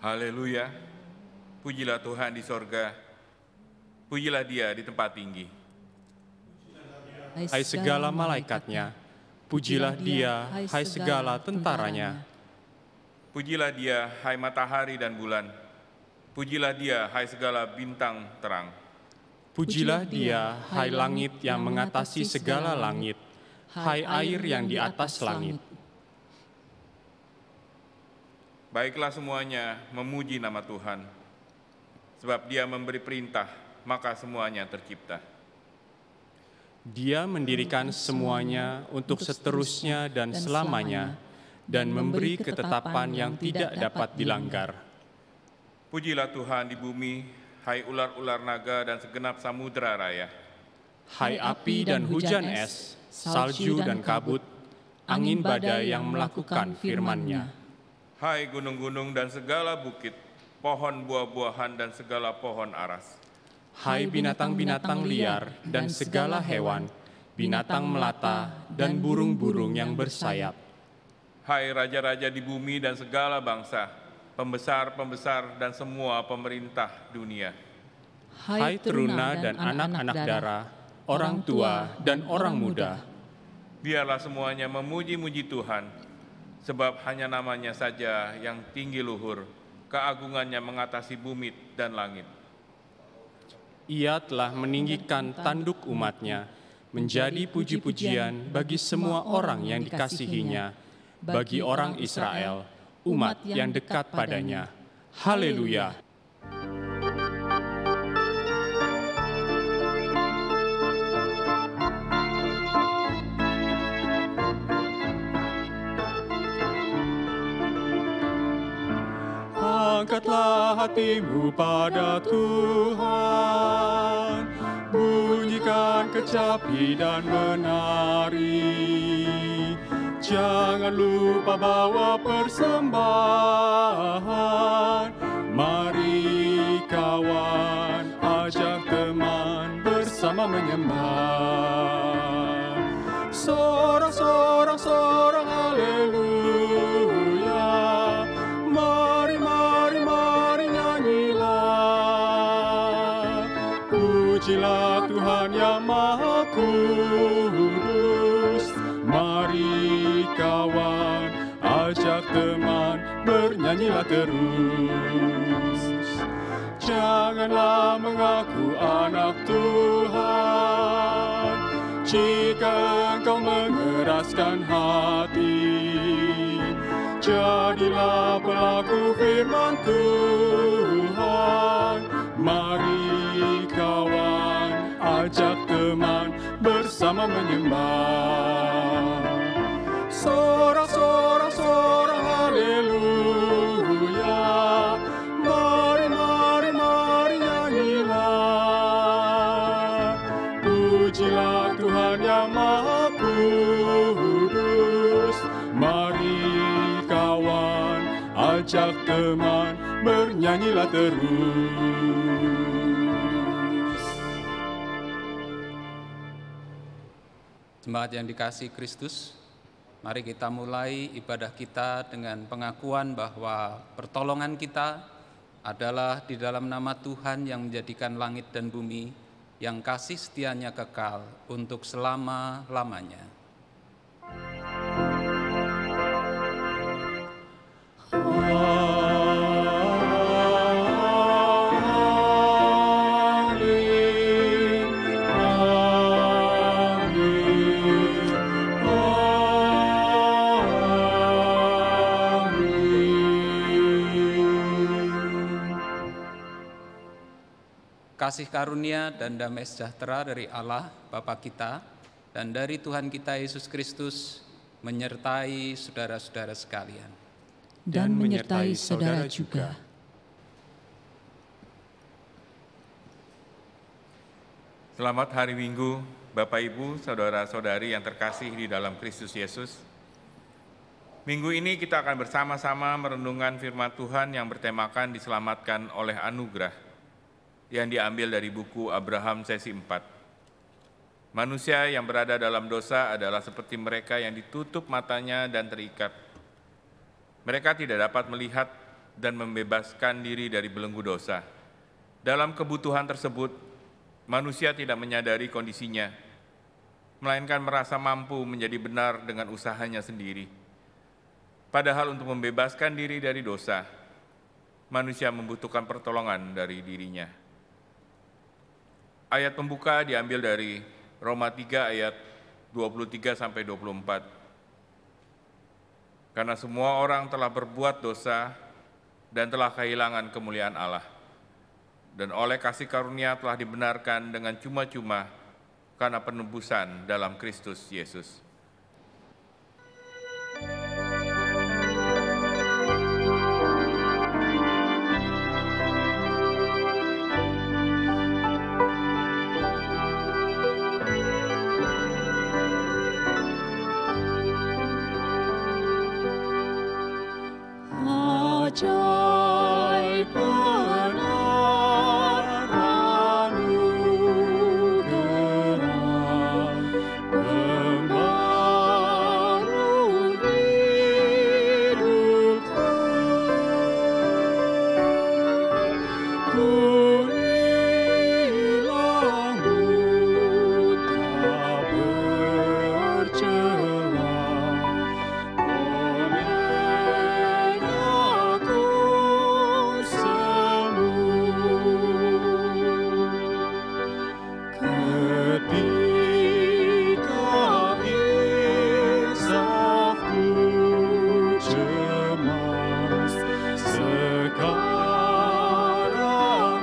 Haleluya, pujilah Tuhan di sorga, pujilah Dia di tempat tinggi. Hai segala malaikatnya, pujilah Dia, hai segala tentaranya. Pujilah Dia, hai matahari dan bulan, pujilah Dia, hai segala bintang terang. Pujilah Dia, hai langit yang mengatasi segala langit, hai air yang di atas langit. Baiklah semuanya memuji nama Tuhan, sebab Dia memberi perintah, maka semuanya tercipta. Dia mendirikan semuanya untuk seterusnya dan selamanya, dan memberi ketetapan yang tidak dapat dilanggar. Pujilah Tuhan di bumi, hai ular-ular naga dan segenap samudera raya. Hai api dan hujan es, salju dan kabut, angin badai yang melakukan firman-Nya. Hai gunung-gunung dan segala bukit, pohon buah-buahan dan segala pohon aras. Hai binatang-binatang liar dan segala hewan, binatang melata dan burung-burung yang bersayap. Hai raja-raja di bumi dan segala bangsa, pembesar-pembesar dan semua pemerintah dunia. Hai teruna dan anak-anak dara, orang tua dan orang muda. Biarlah semuanya memuji-muji Tuhan, sebab hanya namanya saja yang tinggi luhur, keagungannya mengatasi bumi dan langit. Ia telah meninggikan tanduk umat-Nya, menjadi puji-pujian bagi semua orang yang dikasihinya, bagi orang Israel, umat yang dekat padanya. Haleluya! Angkatlah hatimu pada Tuhan, bunyikan kecapi dan menari. Jangan lupa bawa persembahan. Mari kawan, ajak teman bersama menyembah. Sorak-sorak haleluya. Mari nyanyilah. Pujilah Tuhan yang Maha Kudus. Mari kawan, ajak teman, bernyanyilah terus. Janganlah mengaku anak Tuhan jika engkau mengeraskan hati. Jadilah pelaku firman Tuhan. Mari kawan, ajak teman, bersama menyembah. Sorak-sorak haleluya. Mari nyanyilah. Pujilah Tuhan yang Maha Kudus. Mari kawan, ajak teman, bernyanyilah terus. Jemaat yang dikasihi Kristus, mari kita mulai ibadah kita dengan pengakuan bahwa pertolongan kita adalah di dalam nama Tuhan yang menjadikan langit dan bumi, yang kasih setianya kekal untuk selama-lamanya. Kasih karunia dan damai sejahtera dari Allah Bapa kita dan dari Tuhan kita Yesus Kristus menyertai saudara-saudara sekalian. Dan menyertai saudara juga. Selamat hari Minggu, Bapak Ibu, saudara-saudari yang terkasih di dalam Kristus Yesus. Minggu ini kita akan bersama-sama merenungkan firman Tuhan yang bertemakan diselamatkan oleh anugerah, yang diambil dari buku Abraham sesi 4. Manusia yang berada dalam dosa adalah seperti mereka yang ditutup matanya dan terikat. Mereka tidak dapat melihat dan membebaskan diri dari belenggu dosa. Dalam kebutuhan tersebut, manusia tidak menyadari kondisinya, melainkan merasa mampu menjadi benar dengan usahanya sendiri. Padahal untuk membebaskan diri dari dosa, manusia membutuhkan pertolongan dari dirinya. Ayat pembuka diambil dari Roma 3 ayat 23-24. Karena semua orang telah berbuat dosa dan telah kehilangan kemuliaan Allah, dan oleh kasih karunia telah dibenarkan dengan cuma-cuma karena penebusan dalam Kristus Yesus. bajai benar anugerah pembaru hidupku. Ku hilang buta bercela, oleh aku sembuh. Ketika insafku cemas, sekarang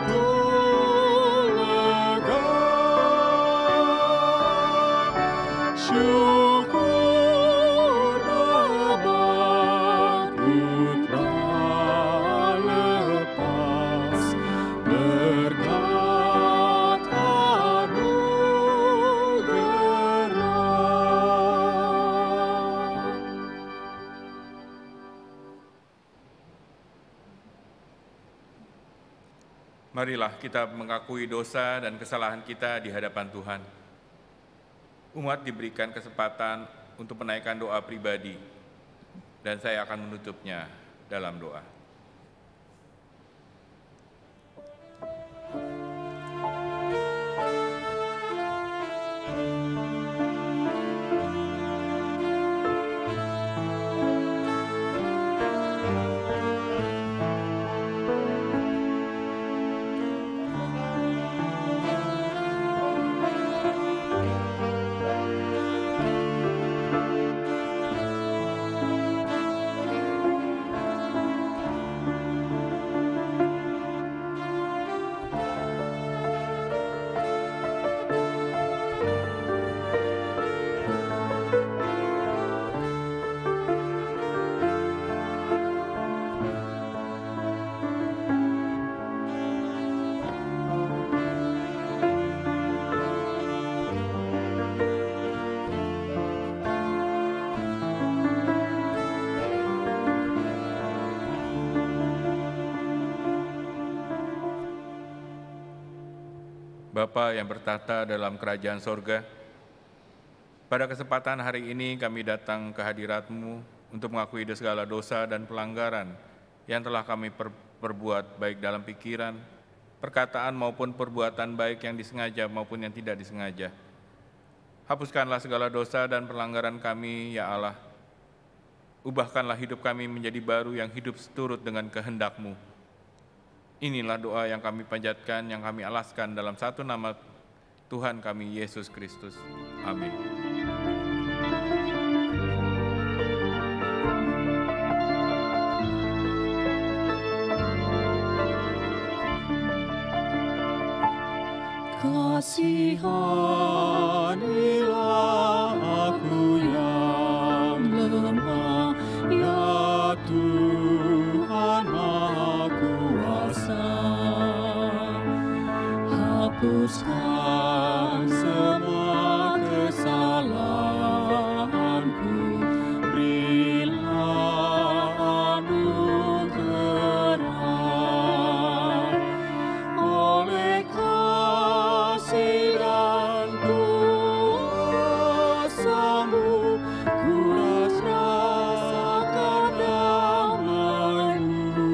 ku lega. Syukur bebanku telah lepas, berkat anugerah. Marilah kita mengakui dosa dan kesalahan kita di hadapan Tuhan. Umat diberikan kesempatan untuk menaikkan doa pribadi, dan saya akan menutupnya dalam doa. Bapa yang bertata dalam kerajaan sorga, pada kesempatan hari ini kami datang ke hadirat-Mu untuk mengakui segala dosa dan pelanggaran yang telah kami perbuat baik dalam pikiran, perkataan maupun perbuatan baik yang disengaja maupun yang tidak disengaja. Hapuskanlah segala dosa dan pelanggaran kami, ya Allah. Ubahkanlah hidup kami menjadi baru yang hidup seturut dengan kehendak-Mu. Inilah doa yang kami panjatkan, yang kami alaskan dalam satu nama Tuhan kami, Yesus Kristus. Amin. Kasihanilah aku yang lemah, ya Tuhan Maha Kuasa. Hapuskan semua kesalahanku, berilah anugerah. Oleh kasih dan kuasa-Mu, ku rasakan damai-Mu.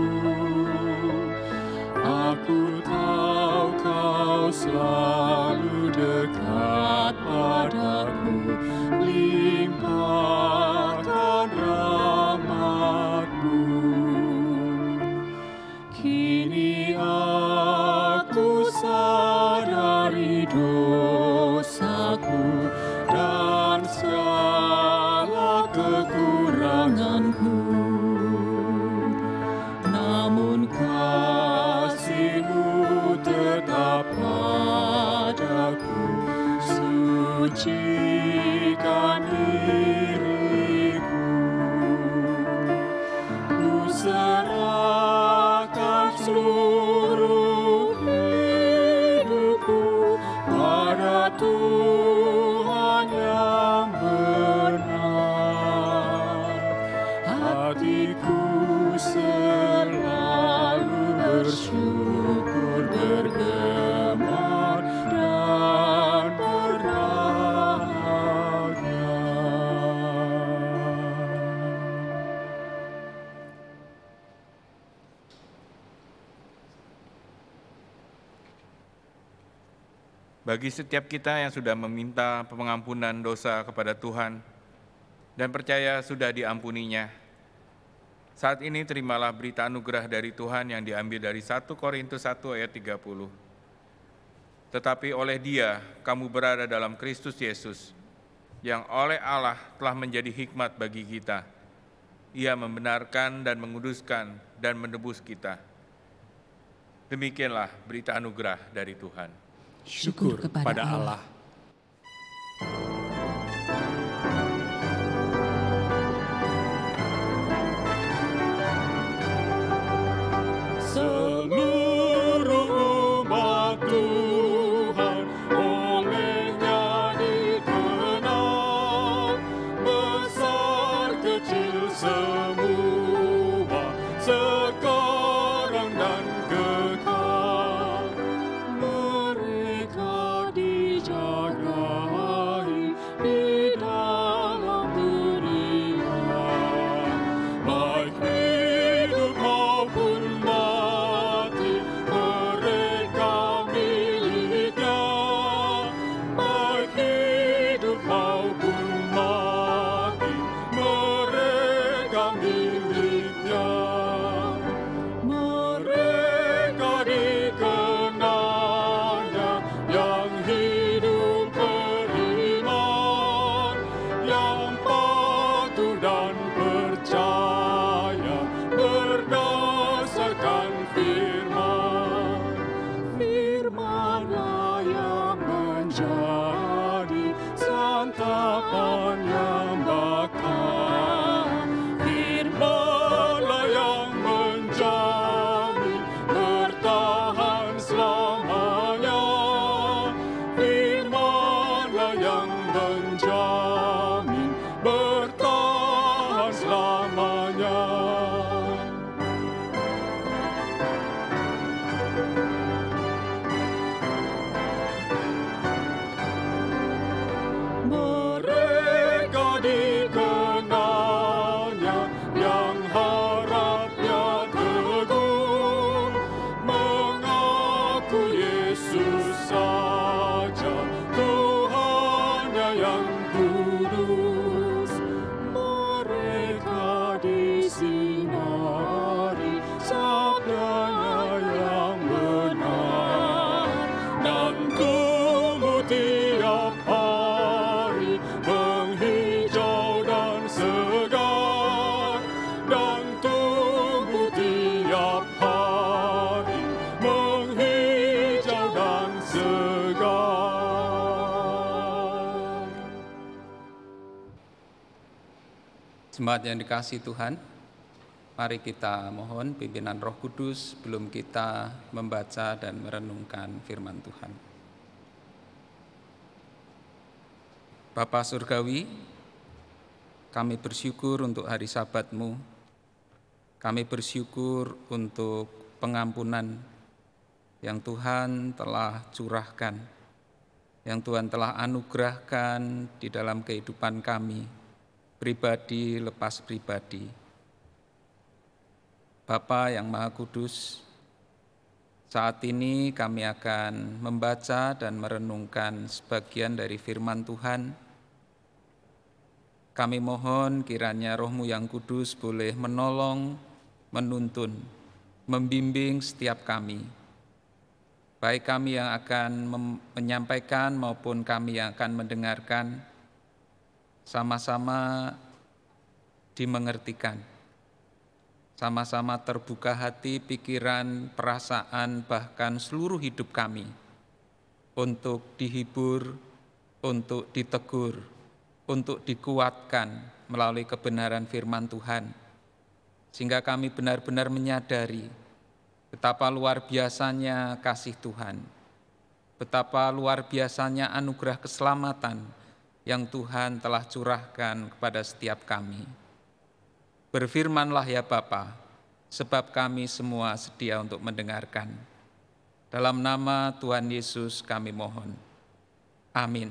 Aku tahu Kau selalu dekat padaku, limpahkan rahmat-Mu. Kini aku sadari dosaku dan segala kekuranganku, namun kasih-Mu tetap padaku. Sucikan diriku, ku serahkan seluruh hidupku pada Tuhan yang benar. Hatiku selalu Bagi setiap kita yang sudah meminta pengampunan dosa kepada Tuhan dan percaya sudah diampuninya, saat ini terimalah berita anugerah dari Tuhan yang diambil dari 1 Korintus 1 ayat 30. Tetapi oleh Dia kamu berada dalam Kristus Yesus, yang oleh Allah telah menjadi hikmat bagi kita. Ia membenarkan dan menguduskan dan menebus kita. Demikianlah berita anugerah dari Tuhan. Syukur kepada Allah. Seluruh umat Tuhan olehnya dikenal, besar kecil semua, sekarang dan kekal. Mereka dijagai di dalam dunia, baik hidup maupun mati, mereka miliknya. Baik hidup maupun mati, mereka miliknya. Mereka dikenalnya yang hidup beriman, yang patuh dan percaya berdasarkan firman. Firman-Nya yang menjadi santapan yang bakal. Firman-Nya yang menjamin bertahan selamanya. Firman-Nya yang menjamin bertahan selamanya. Mereka dikenalnya yang harapnya teguh, mengaku Yesus saja Tuhannya yang kudus. Mereka disinari sabdanya yang benar, dan tumbuh tiap hari menghijau dan segar, dan tumbuh tiap hari menghijau dan segar. Jemaat yang dikasihi Tuhan, mari kita mohon pimpinan Roh Kudus sebelum kita membaca dan merenungkan firman Tuhan. Bapa Surgawi, kami bersyukur untuk hari Sabat-Mu. Kami bersyukur untuk pengampunan yang Tuhan telah curahkan, yang Tuhan telah anugerahkan di dalam kehidupan kami, pribadi lepas pribadi. Bapa yang Maha Kudus, saat ini kami akan membaca dan merenungkan sebagian dari firman Tuhan. Kami mohon kiranya Roh-Mu yang kudus boleh menolong, menuntun, membimbing setiap kami. Baik kami yang akan menyampaikan maupun kami yang akan mendengarkan, sama-sama dimengertikan. Sama-sama terbuka hati, pikiran, perasaan, bahkan seluruh hidup kami untuk dihibur, untuk ditegur, untuk dikuatkan melalui kebenaran firman Tuhan, sehingga kami benar-benar menyadari betapa luar biasanya kasih Tuhan, betapa luar biasanya anugerah keselamatan yang Tuhan telah curahkan kepada setiap kami. Berfirmanlah ya Bapa, sebab kami semua sedia untuk mendengarkan. Dalam nama Tuhan Yesus kami mohon. Amin.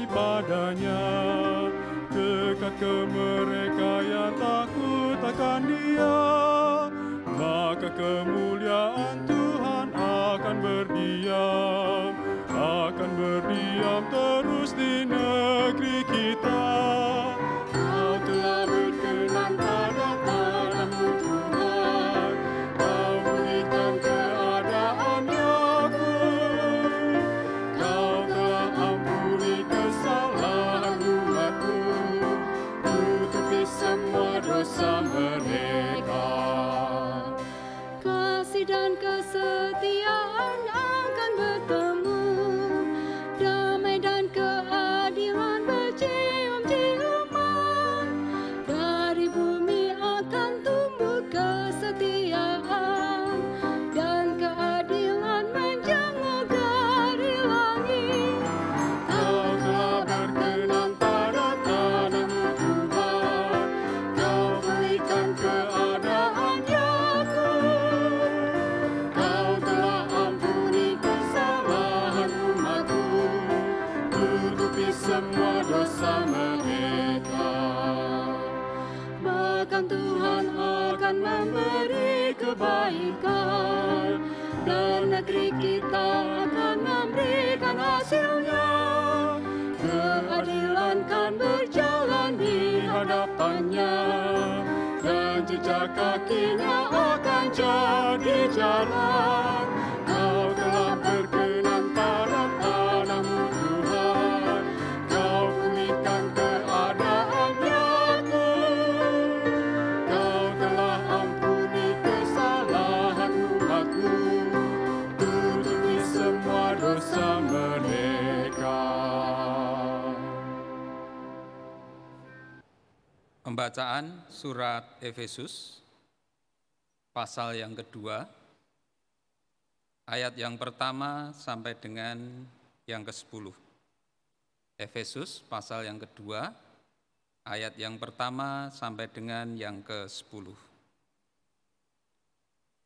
daripadanya. Dekat ke mereka yang takut akan Dia, maka kemuliaan Tuhan akan berdiam terus di negeri kita. Kau telah berkenan pada tanah-Mu Tuhan, Kau pulihkan keadaan Yakub. Kau telah ampuni kesalahan umat-Mu, tutupi semua dosa mereka. Kasih dan kesetiaan akan bertemu, damai dan keadilan bercium-ciuman. Dari bumi akan tumbuh kesetiaan, dan keadilan menjenguk dari langit. Kau telah berkenan pada tanah-Mu Tuhan, Kau pulihkan keadaan Yakub. Kau telah ampuni kesalahan umat-Mu, tutupi semua dosa mereka. Bahkan Tuhan akan memberi kebaikan, dan negeri kita akan memberikan hasilnya. Keadilan kan berjalan di hadapannya, dan jejak kakinya akan jadi jalan. Kau telah berkenan pada tanah-Mu Tuhan, Kau pulihkan keadaan Yakub. Kau telah ampuni kesalahan umat-Mu, tutupi semua dosa mereka. Pembacaan surat Efesus pasal yang kedua, ayat yang pertama sampai dengan yang ke-10. Efesus pasal yang kedua, ayat yang pertama sampai dengan yang ke-10.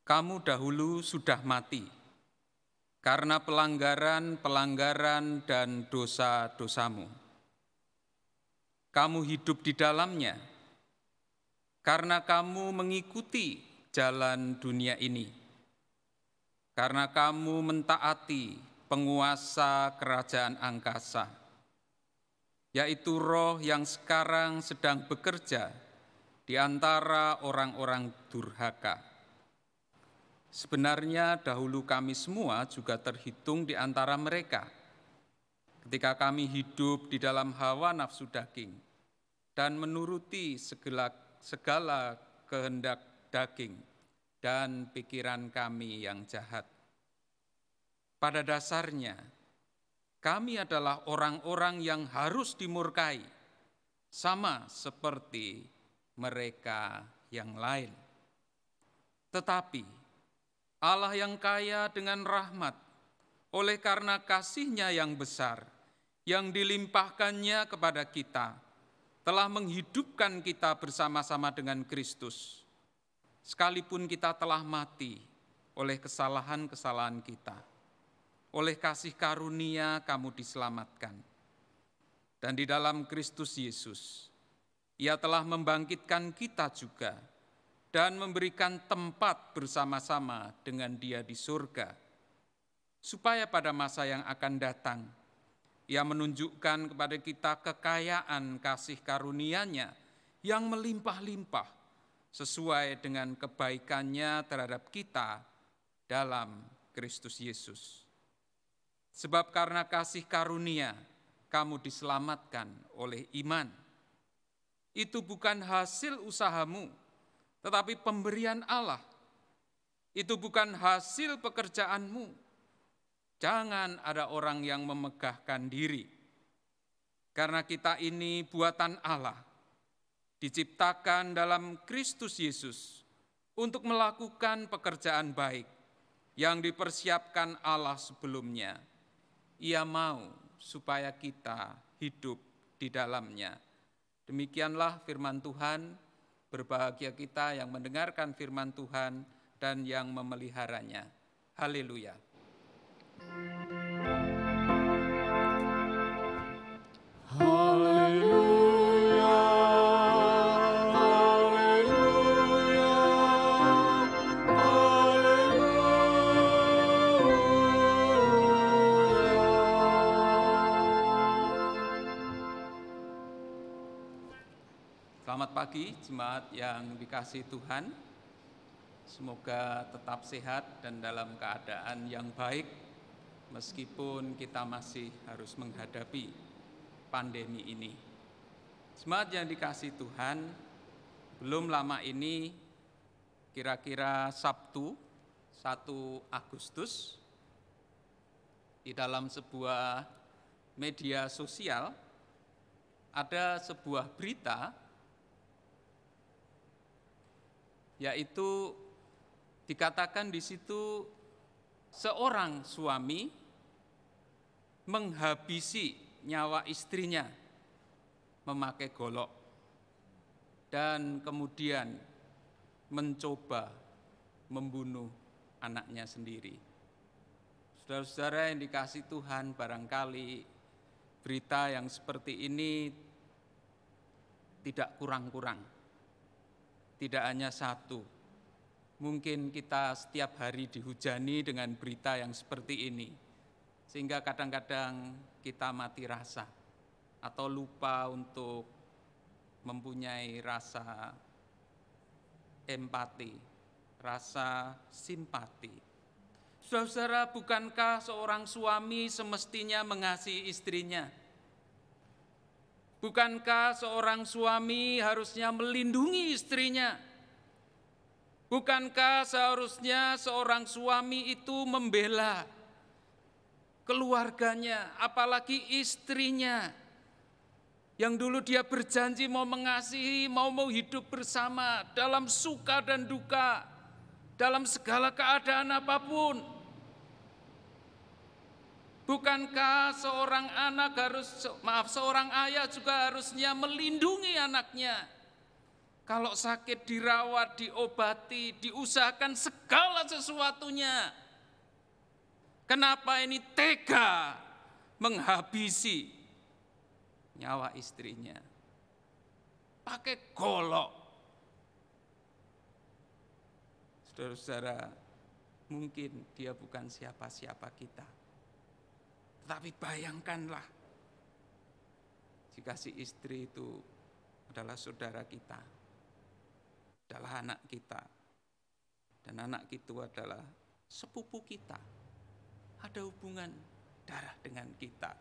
Kamu dahulu sudah mati karena pelanggaran dan dosa-dosamu. Kamu hidup di dalamnya karena kamu mengikuti jalan dunia ini, karena kamu mentaati penguasa kerajaan angkasa, yaitu roh yang sekarang sedang bekerja di antara orang-orang durhaka. Sebenarnya dahulu kami semua juga terhitung di antara mereka, ketika kami hidup di dalam hawa nafsu daging dan menuruti segala kehendak daging dan pikiran kami yang jahat. Pada dasarnya, kami adalah orang-orang yang harus dimurkai, sama seperti mereka yang lain. Tetapi Allah yang kaya dengan rahmat, oleh karena kasih-Nya yang besar, yang dilimpahkannya kepada kita, telah menghidupkan kita bersama-sama dengan Kristus, sekalipun kita telah mati oleh kesalahan-kesalahan kita. Oleh kasih karunia kamu diselamatkan. Dan di dalam Kristus Yesus, Ia telah membangkitkan kita juga dan memberikan tempat bersama-sama dengan Dia di surga, supaya pada masa yang akan datang, Ia menunjukkan kepada kita kekayaan kasih karunia-Nya yang melimpah-limpah sesuai dengan kebaikan-Nya terhadap kita dalam Kristus Yesus. Sebab karena kasih karunia, kamu diselamatkan oleh iman. Itu bukan hasil usahamu, tetapi pemberian Allah. Itu bukan hasil pekerjaanmu. Jangan ada orang yang memegahkan diri. Karena kita ini buatan Allah, diciptakan dalam Kristus Yesus untuk melakukan pekerjaan baik yang dipersiapkan Allah sebelumnya. Ia mau supaya kita hidup di dalamnya. Demikianlah firman Tuhan, berbahagia kita yang mendengarkan firman Tuhan dan yang memeliharanya. Haleluya. Selamat pagi jemaat yang dikasihi Tuhan. Semoga tetap sehat dan dalam keadaan yang baik meskipun kita masih harus menghadapi pandemi ini. Jemaat yang dikasihi Tuhan, belum lama ini kira-kira Sabtu 1 Agustus di dalam sebuah media sosial ada sebuah berita, yaitu dikatakan di situ seorang suami menghabisi nyawa istrinya memakai golok dan kemudian mencoba membunuh anaknya sendiri. Saudara-saudara yang dikasihi Tuhan, barangkali berita yang seperti ini tidak kurang-kurang. Tidak hanya satu. Mungkin kita setiap hari dihujani dengan berita yang seperti ini, sehingga kadang-kadang kita mati rasa atau lupa untuk mempunyai rasa empati, rasa simpati. Saudara, bukankah seorang suami semestinya mengasihi istrinya? Bukankah seorang suami harusnya melindungi istrinya? Bukankah seharusnya seorang suami itu membela keluarganya, apalagi istrinya, yang dulu dia berjanji mau mengasihi, mau hidup bersama dalam suka dan duka, dalam segala keadaan apapun. Bukankah seorang seorang ayah juga harusnya melindungi anaknya? Kalau sakit dirawat, diobati, diusahakan segala sesuatunya. Kenapa ini tega menghabisi nyawa istrinya? Pakai golok. Saudara-saudara, mungkin dia bukan siapa-siapa kita. Tetapi bayangkanlah jika si istri itu adalah saudara kita, adalah anak kita, dan anak itu adalah sepupu kita, ada hubungan darah dengan kita.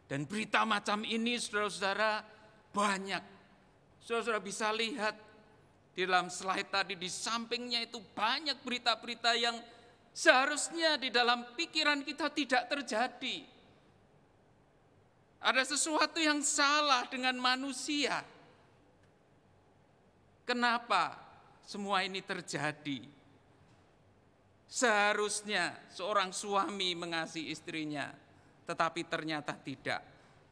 Dan berita macam ini saudara-saudara banyak. Saudara-saudara bisa lihat di dalam slide tadi, di sampingnya itu banyak berita-berita yang seharusnya di dalam pikiran kita tidak terjadi. Ada sesuatu yang salah dengan manusia. Kenapa semua ini terjadi? Seharusnya seorang suami mengasihi istrinya, tetapi ternyata tidak,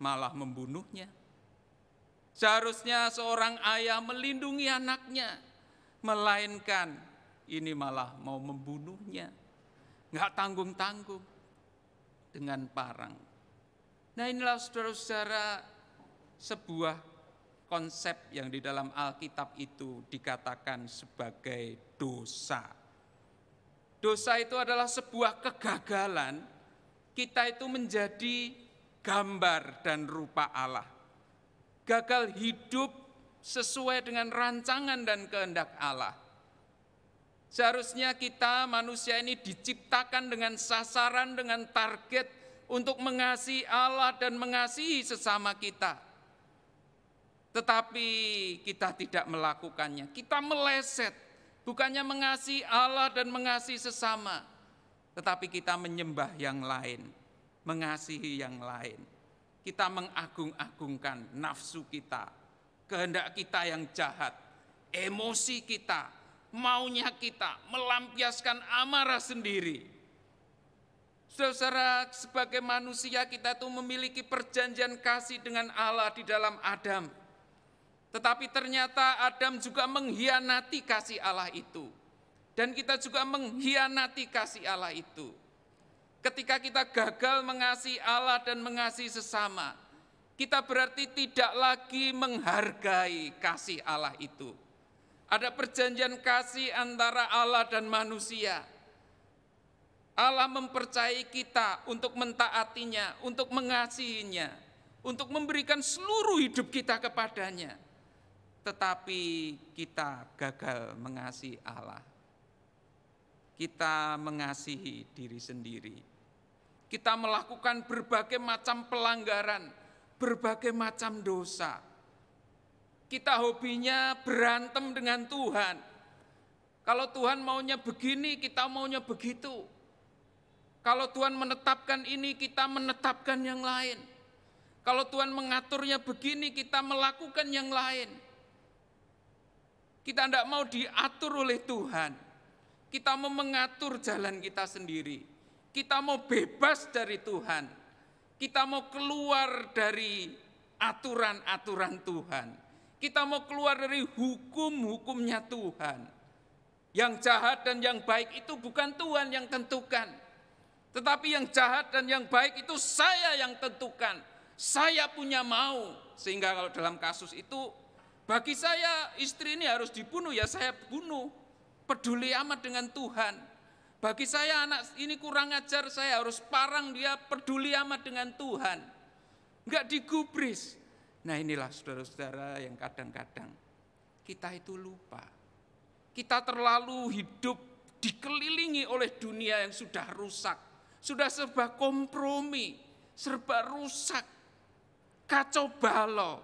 malah membunuhnya. Seharusnya seorang ayah melindungi anaknya, melainkan ini malah mau membunuhnya. Nggak tanggung-tanggung dengan parang. Nah, inilah saudara-saudara sebuah konsep yang di dalam Alkitab itu dikatakan sebagai dosa. Dosa itu adalah sebuah kegagalan kita itu menjadi gambar dan rupa Allah. Gagal hidup sesuai dengan rancangan dan kehendak Allah. Seharusnya kita manusia ini diciptakan dengan sasaran, dengan target untuk mengasihi Allah dan mengasihi sesama kita. Tetapi kita tidak melakukannya, kita meleset, bukannya mengasihi Allah dan mengasihi sesama, tetapi kita menyembah yang lain, mengasihi yang lain. Kita mengagung-agungkan nafsu kita, kehendak kita yang jahat, emosi kita, maunya kita, melampiaskan amarah sendiri. Saudara, sebagai manusia kita itu memiliki perjanjian kasih dengan Allah di dalam Adam. Tetapi ternyata Adam juga mengkhianati kasih Allah itu. Dan kita juga mengkhianati kasih Allah itu. Ketika kita gagal mengasihi Allah dan mengasihi sesama, kita berarti tidak lagi menghargai kasih Allah itu. Ada perjanjian kasih antara Allah dan manusia. Allah mempercayai kita untuk mentaatinya, untuk mengasihinya, untuk memberikan seluruh hidup kita kepadanya. tetapi kita gagal mengasihi Allah. Kita mengasihi diri sendiri. Kita melakukan berbagai macam pelanggaran, berbagai macam dosa. Kita hobinya berantem dengan Tuhan. Kalau Tuhan maunya begini, kita maunya begitu. Kalau Tuhan menetapkan ini, kita menetapkan yang lain. Kalau Tuhan mengaturnya begini, kita melakukan yang lain. Kita tidak mau diatur oleh Tuhan. Kita mau mengatur jalan kita sendiri. Kita mau bebas dari Tuhan. Kita mau keluar dari aturan-aturan Tuhan. Kita mau keluar dari hukum-hukumnya Tuhan. Yang jahat dan yang baik itu bukan Tuhan yang tentukan. Tetapi yang jahat dan yang baik itu saya yang tentukan. Saya punya mau. Sehingga kalau dalam kasus itu, bagi saya istri ini harus dibunuh, ya saya bunuh. Peduli amat dengan Tuhan. Bagi saya anak ini kurang ajar, saya harus parang dia, peduli amat dengan Tuhan. Enggak digubris. Nah inilah saudara-saudara yang kadang-kadang kita itu lupa. Kita terlalu hidup dikelilingi oleh dunia yang sudah rusak. Sudah serba kompromi, serba rusak, kacau balau.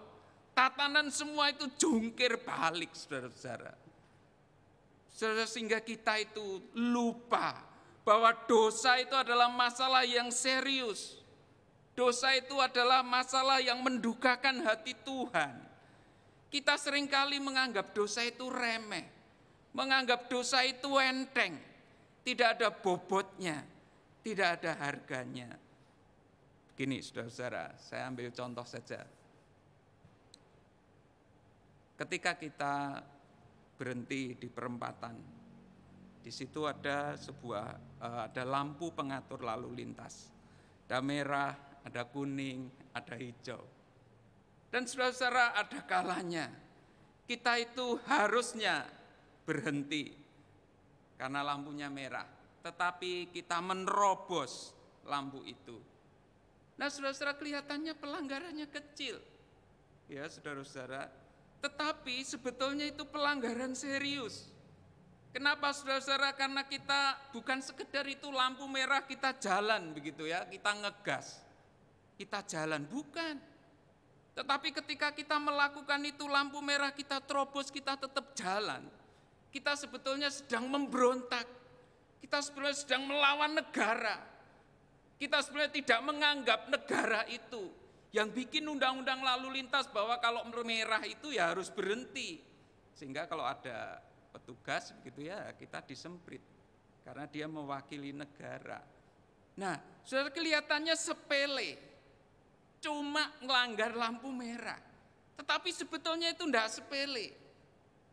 Tatanan semua itu jungkir balik, saudara-saudara. Sehingga kita itu lupa bahwa dosa itu adalah masalah yang serius. Dosa itu adalah masalah yang mendukakan hati Tuhan. Kita seringkali menganggap dosa itu remeh, menganggap dosa itu enteng, tidak ada bobotnya, tidak ada harganya. Begini saudara-saudara, saya ambil contoh saja. Ketika kita berhenti di perempatan, di situ ada ada lampu pengatur lalu lintas. Ada merah, ada kuning, ada hijau. Dan saudara-saudara, ada kalanya kita itu harusnya berhenti karena lampunya merah, tetapi kita menerobos lampu itu. Nah, saudara-saudara, kelihatannya pelanggarannya kecil. Ya, saudara-saudara, tetapi sebetulnya itu pelanggaran serius. Kenapa saudara-saudara? Karena kita bukan sekedar itu lampu merah kita jalan begitu ya, kita ngegas, kita jalan, bukan. Tetapi ketika kita melakukan itu lampu merah kita terobos, kita tetap jalan. Kita sebetulnya sedang memberontak, kita sebetulnya sedang melawan negara. Kita sebenarnya tidak menganggap negara itu yang bikin undang-undang lalu lintas bahwa kalau merah itu ya harus berhenti. Sehingga kalau ada petugas begitu ya kita disemprit karena dia mewakili negara. Nah, saudara, kelihatannya sepele, cuma melanggar lampu merah. Tetapi sebetulnya itu tidak sepele.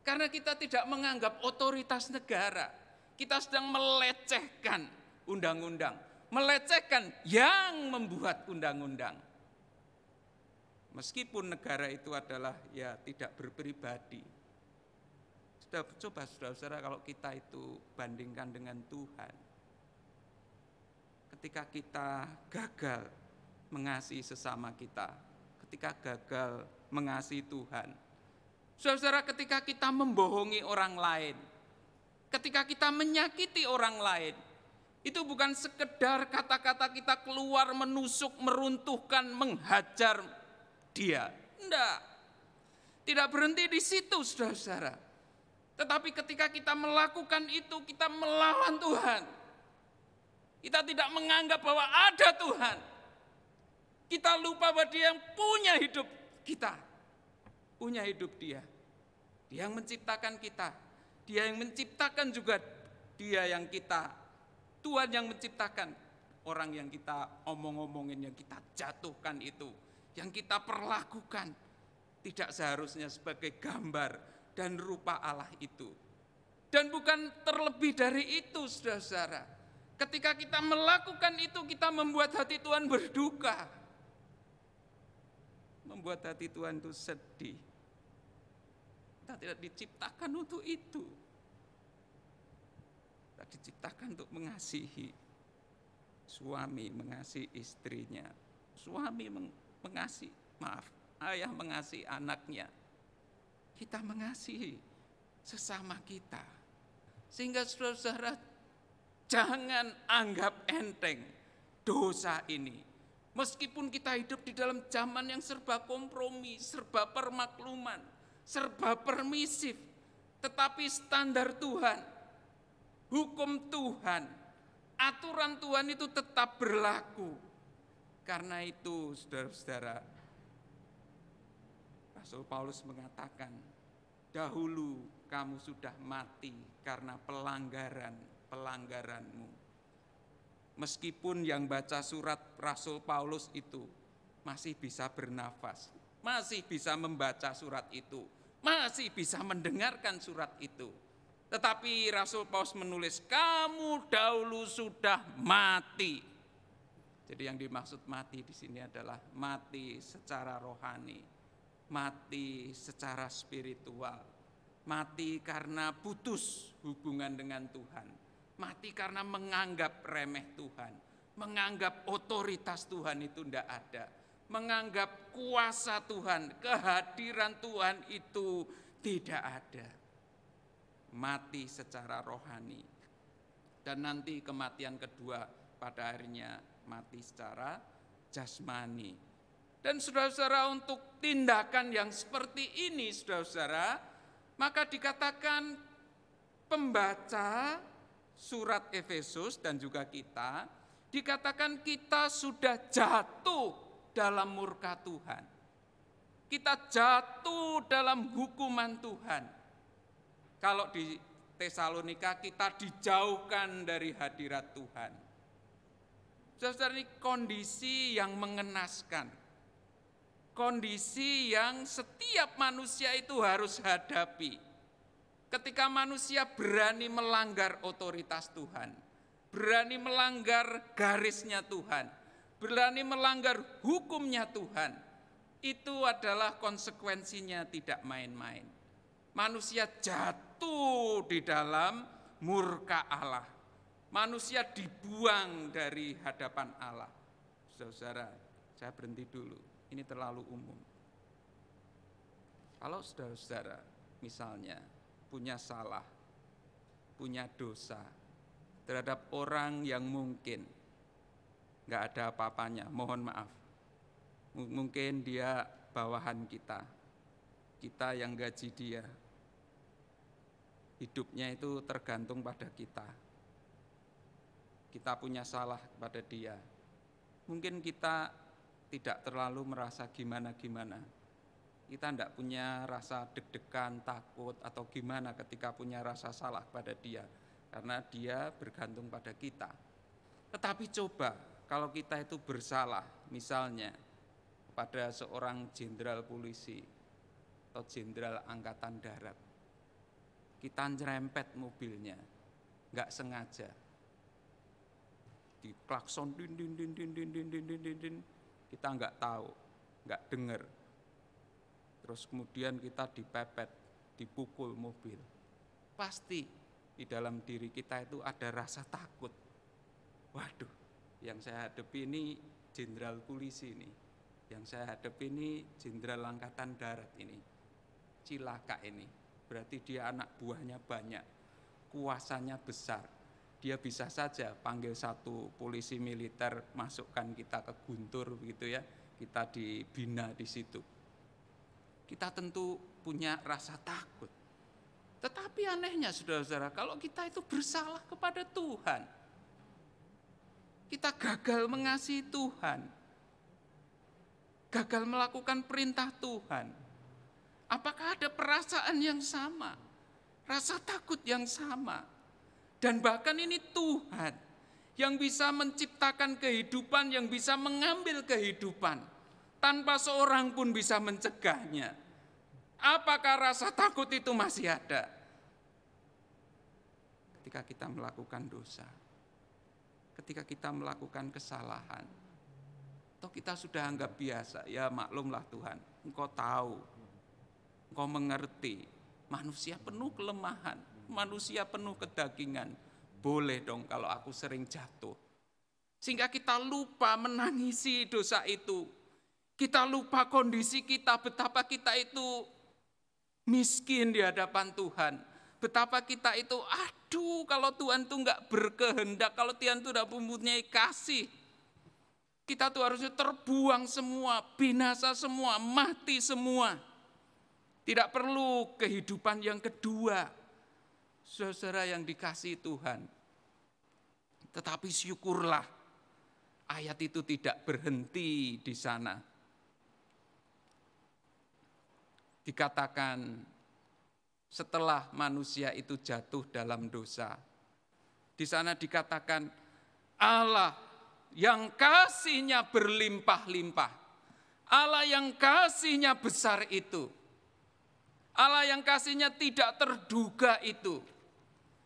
Karena kita tidak menganggap otoritas negara. Kita sedang melecehkan undang-undang, melecehkan yang membuat undang-undang. Meskipun negara itu adalah ya tidak berpribadi. Coba saudara-saudara kalau kita itu bandingkan dengan Tuhan. Ketika kita gagal mengasihi sesama kita, ketika gagal mengasihi Tuhan. Saudara-saudara, ketika kita membohongi orang lain, ketika kita menyakiti orang lain, itu bukan sekedar kata-kata kita keluar menusuk, meruntuhkan, menghajar dia. Enggak. Tidak berhenti di situ, saudara-saudara. Tetapi ketika kita melakukan itu, kita melawan Tuhan. Kita tidak menganggap bahwa ada Tuhan. Kita lupa bahwa Dia yang punya hidup kita. Punya hidup Dia. Dia yang menciptakan kita. Dia yang menciptakan juga Dia yang kita. Tuhan yang menciptakan orang yang kita omong-omongin, yang kita jatuhkan itu. Yang kita perlakukan tidak seharusnya sebagai gambar dan rupa Allah itu. Dan bukan terlebih dari itu, saudara-saudara. Ketika kita melakukan itu, kita membuat hati Tuhan berduka. Membuat hati Tuhan itu sedih. Kita tidak diciptakan untuk itu. Kita diciptakan untuk mengasihi. Suami mengasihi istrinya. Suami mengasihi, ayah mengasihi anaknya. kita mengasihi sesama kita. Sehingga saudara-saudara, jangan anggap enteng dosa ini. Meskipun kita hidup di dalam zaman yang serba kompromi, serba permakluman, serba permisif, tetapi standar Tuhan, hukum Tuhan, aturan Tuhan itu tetap berlaku. Karena itu, saudara-saudara, Rasul Paulus mengatakan, dahulu kamu sudah mati karena pelanggaranmu. Meskipun yang baca surat Rasul Paulus itu masih bisa bernafas, masih bisa membaca surat itu, masih bisa mendengarkan surat itu. Tetapi Rasul Paulus menulis, kamu dahulu sudah mati. Jadi yang dimaksud mati di sini adalah mati secara rohani, mati secara spiritual, mati karena putus hubungan dengan Tuhan. Mati karena menganggap remeh Tuhan, menganggap otoritas Tuhan itu tidak ada, menganggap kuasa Tuhan, kehadiran Tuhan itu tidak ada. Mati secara rohani. Dan nanti kematian kedua pada akhirnya mati secara jasmani. Dan saudara-saudara, untuk tindakan yang seperti ini saudara-saudara, maka dikatakan pembaca surat Efesus dan juga kita, dikatakan kita sudah jatuh dalam murka Tuhan. Kita jatuh dalam hukuman Tuhan. Kalau di Tesalonika kita dijauhkan dari hadirat Tuhan. Saudara, ini kondisi yang mengenaskan. Kondisi yang setiap manusia itu harus hadapi. Ketika manusia berani melanggar otoritas Tuhan, berani melanggar garisnya Tuhan, berani melanggar hukumnya Tuhan, itu adalah konsekuensinya tidak main-main. Manusia jatuh di dalam murka Allah. Manusia dibuang dari hadapan Allah. Saudara, saya berhenti dulu. Ini terlalu umum. Kalau saudara-saudara misalnya punya salah, punya dosa terhadap orang yang mungkin nggak ada apa-apanya, mohon maaf. Mungkin dia bawahan kita yang gaji dia. Hidupnya itu tergantung pada kita. Kita punya salah kepada dia. Mungkin kita tidak terlalu merasa gimana-gimana. Kita tidak punya rasa deg-degan, takut, atau gimana ketika punya rasa salah pada dia. Karena dia bergantung pada kita. Tetapi coba kalau kita itu bersalah, misalnya pada seorang jenderal polisi atau jenderal angkatan darat. Kita nyerempet mobilnya, nggak sengaja. Di klakson, din, kita nggak tahu, nggak dengar. Terus kemudian kita dipepet, dipukul mobil. Pasti di dalam diri kita itu ada rasa takut. Waduh, yang saya hadapi ini jenderal polisi ini. Yang saya hadapi ini jenderal angkatan darat ini. Cilaka ini. Berarti dia anak buahnya banyak. Kuasanya besar. Dia bisa saja panggil satu polisi militer, masukkan kita ke Guntur begitu ya. Kita dibina di situ. Kita tentu punya rasa takut. Tetapi anehnya saudara-saudara, kalau kita itu bersalah kepada Tuhan, kita gagal mengasihi Tuhan, gagal melakukan perintah Tuhan, apakah ada perasaan yang sama, rasa takut yang sama? Dan bahkan ini Tuhan yang bisa menciptakan kehidupan, yang bisa mengambil kehidupan, tanpa seorang pun bisa mencegahnya. Apakah rasa takut itu masih ada? Ketika kita melakukan dosa, ketika kita melakukan kesalahan, atau kita sudah anggap biasa, ya maklumlah Tuhan, Engkau tahu, Engkau mengerti, manusia penuh kelemahan, manusia penuh kedagingan, boleh dong kalau aku sering jatuh. Sehingga kita lupa menangisi dosa itu. Kita lupa kondisi kita, betapa kita itu miskin di hadapan Tuhan. Betapa kita itu, aduh kalau Tuhan tuh enggak berkehendak, kalau Tuhan tuh enggak mempunyai kasih, kita tuh harusnya terbuang semua, binasa semua, mati semua. Tidak perlu kehidupan yang kedua, saudara yang dikasihi Tuhan. Tetapi syukurlah, ayat itu tidak berhenti di sana. Dikatakan setelah manusia itu jatuh dalam dosa. Di sana dikatakan Allah yang kasih-Nya berlimpah-limpah. Allah yang kasih-Nya besar itu. Allah yang kasih-Nya tidak terduga itu.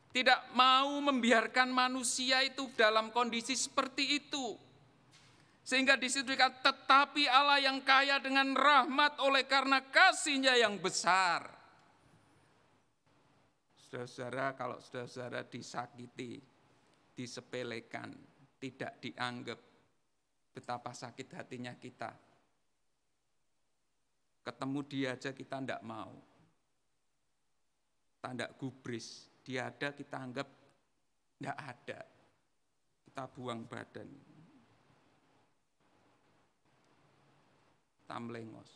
Tidak mau membiarkan manusia itu dalam kondisi seperti itu. Sehingga di situ dikatakan, tetapi Allah yang kaya dengan rahmat oleh karena kasih-Nya yang besar. Saudara-saudara, kalau saudara-saudara disakiti, disepelekan, tidak dianggap, betapa sakit hatinya kita. Ketemu dia aja kita tidak mau. Tanda gubris, dia ada kita anggap tidak ada. Kita buang badan. Kita melengos.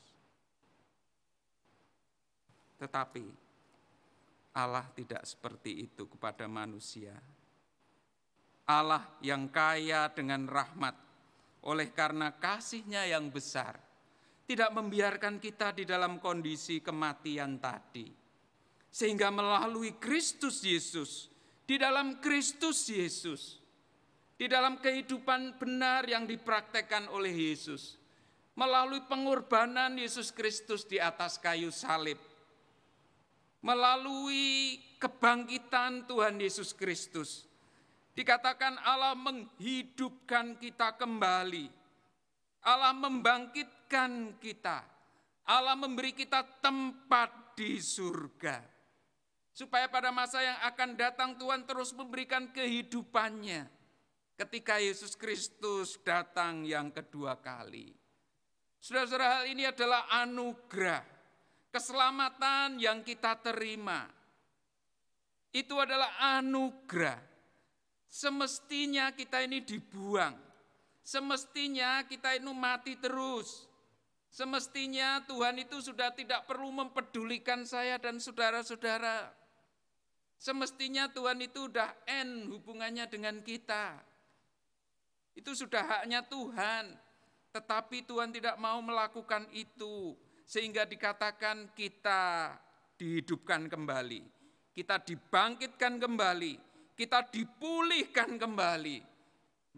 Tetapi Allah tidak seperti itu kepada manusia. Allah yang kaya dengan rahmat, oleh karena kasih-Nya yang besar, tidak membiarkan kita di dalam kondisi kematian tadi. Sehingga melalui Kristus Yesus, di dalam Kristus Yesus, di dalam kehidupan benar yang dipraktekkan oleh Yesus, melalui pengorbanan Yesus Kristus di atas kayu salib, melalui kebangkitan Tuhan Yesus Kristus, dikatakan Allah menghidupkan kita kembali, Allah membangkitkan kita, Allah memberi kita tempat di surga. Supaya pada masa yang akan datang Tuhan terus memberikan kehidupannya ketika Yesus Kristus datang yang kedua kali. Saudara-saudara, hal ini adalah anugerah, keselamatan yang kita terima. Itu adalah anugerah. Semestinya kita ini dibuang. Semestinya kita ini mati terus. Semestinya Tuhan itu sudah tidak perlu mempedulikan saya dan saudara-saudara. Semestinya Tuhan itu sudah end hubungannya dengan kita. Itu sudah haknya Tuhan. Tetapi Tuhan tidak mau melakukan itu. Sehingga dikatakan kita dihidupkan kembali. Kita dibangkitkan kembali. Kita dipulihkan kembali.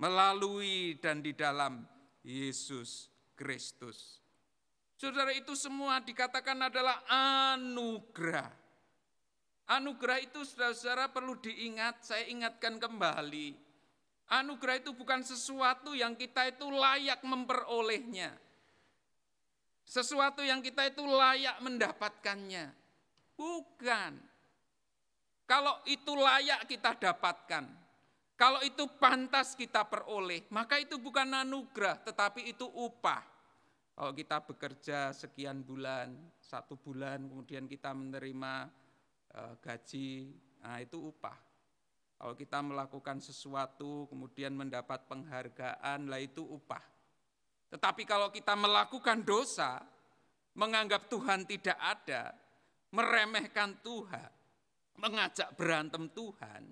Melalui dan di dalam Yesus Kristus. Saudara, itu semua dikatakan adalah anugerah. Anugerah itu saudara-saudara perlu diingat, saya ingatkan kembali. Anugerah itu bukan sesuatu yang kita itu layak memperolehnya. Sesuatu yang kita itu layak mendapatkannya. Bukan. Kalau itu layak kita dapatkan, kalau itu pantas kita peroleh, maka itu bukan anugerah, tetapi itu upah. Kalau kita bekerja sekian bulan, 1 bulan, kemudian kita menerima gaji, nah itu upah. Kalau kita melakukan sesuatu, kemudian mendapat penghargaan, lah itu upah. Tetapi kalau kita melakukan dosa, menganggap Tuhan tidak ada, meremehkan Tuhan, mengajak berantem Tuhan,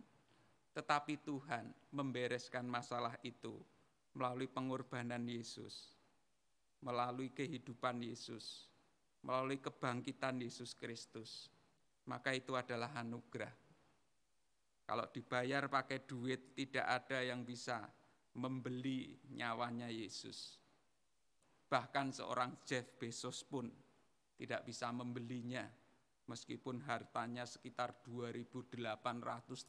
tetapi Tuhan membereskan masalah itu melalui pengorbanan Yesus, melalui kehidupan Yesus, melalui kebangkitan Yesus Kristus. Maka itu adalah anugerah. Kalau dibayar pakai duit, tidak ada yang bisa membeli nyawanya Yesus. Bahkan seorang Jeff Bezos pun tidak bisa membelinya, meskipun hartanya sekitar 2.800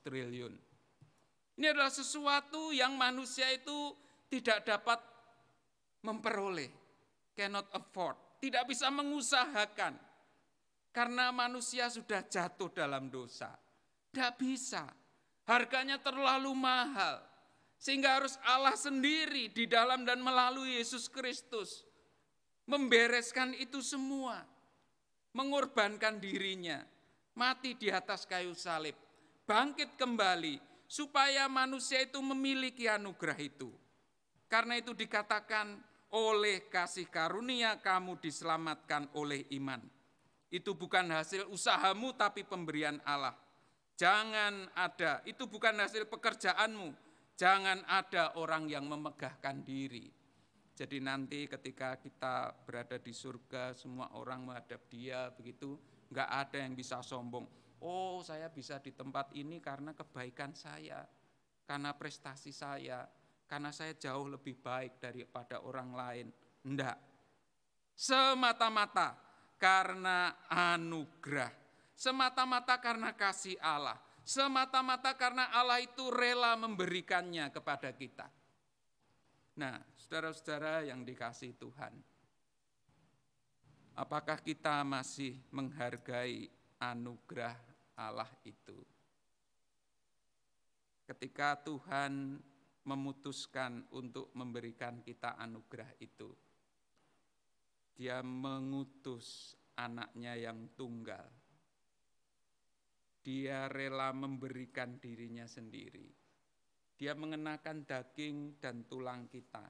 triliun. Ini adalah sesuatu yang manusia itu tidak dapat memperoleh, cannot afford, tidak bisa mengusahakan. Karena manusia sudah jatuh dalam dosa. Tidak bisa. Harganya terlalu mahal. Sehingga harus Allah sendiri di dalam dan melalui Yesus Kristus membereskan itu semua. mengorbankan dirinya, mati di atas kayu salib, bangkit kembali, supaya manusia itu memiliki anugerah itu. Karena itu dikatakan, oleh kasih karunia kamu diselamatkan oleh iman. Itu bukan hasil usahamu tapi pemberian Allah. Jangan ada, itu bukan hasil pekerjaanmu. Jangan ada orang yang memegahkan diri. Jadi nanti ketika kita berada di surga, semua orang menghadap dia begitu, enggak ada yang bisa sombong. Oh, saya bisa di tempat ini karena kebaikan saya, karena prestasi saya, karena saya jauh lebih baik daripada orang lain. Enggak. Semata-mata karena anugerah, semata-mata karena kasih Allah, semata-mata karena Allah itu rela memberikannya kepada kita. Nah, saudara-saudara yang dikasihi Tuhan, apakah kita masih menghargai anugerah Allah itu? Ketika Tuhan memutuskan untuk memberikan kita anugerah itu, Dia mengutus anaknya yang tunggal. Dia rela memberikan dirinya sendiri. Dia mengenakan daging dan tulang kita.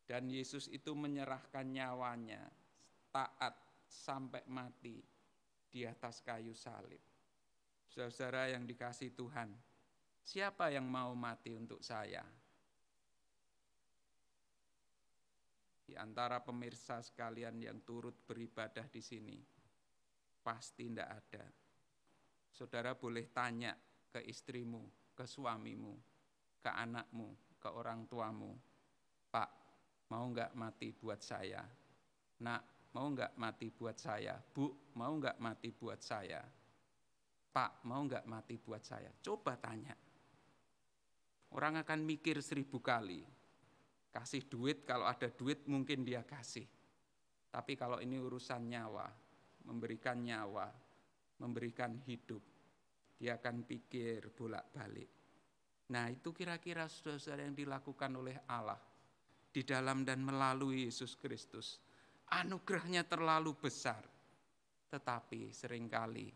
Dan Yesus itu menyerahkan nyawanya, taat sampai mati di atas kayu salib. Saudara yang dikasihi Tuhan, siapa yang mau mati untuk saya? Di antara pemirsa sekalian yang turut beribadah di sini, pasti tidak ada. Saudara boleh tanya ke istrimu, ke suamimu, ke anakmu, ke orang tuamu, Pak, mau enggak mati buat saya? Nak, mau enggak mati buat saya? Bu, mau enggak mati buat saya? Pak, mau enggak mati buat saya? Coba tanya. Orang akan mikir 1000 kali. Kasih duit, kalau ada duit mungkin dia kasih. Tapi kalau ini urusan nyawa, memberikan nyawa, memberikan hidup, dia akan pikir bolak-balik. Nah, itu kira-kira saudara-saudara yang dilakukan oleh Allah di dalam dan melalui Yesus Kristus. Anugerahnya terlalu besar, tetapi seringkali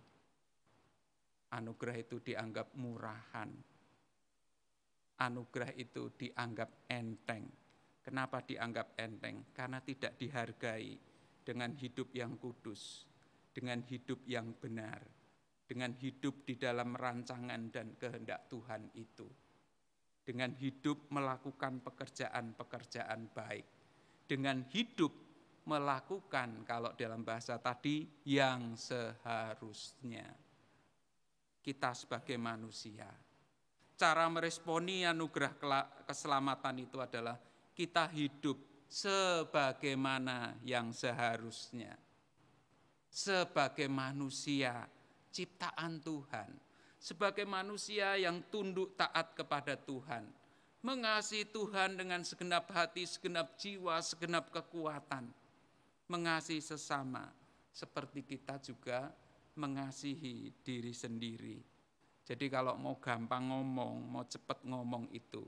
anugerah itu dianggap murahan. Anugerah itu dianggap enteng. Kenapa dianggap enteng? Karena tidak dihargai dengan hidup yang kudus, dengan hidup yang benar, dengan hidup di dalam rancangan dan kehendak Tuhan itu, dengan hidup melakukan pekerjaan-pekerjaan baik, dengan hidup melakukan, kalau dalam bahasa tadi, yang seharusnya. Kita sebagai manusia, cara meresponi anugerah keselamatan itu adalah kita hidup sebagaimana yang seharusnya. Sebagai manusia ciptaan Tuhan, sebagai manusia yang tunduk taat kepada Tuhan, mengasihi Tuhan dengan segenap hati, segenap jiwa, segenap kekuatan, mengasihi sesama seperti kita juga mengasihi diri sendiri. Jadi kalau mau gampang ngomong, mau cepat ngomong itu,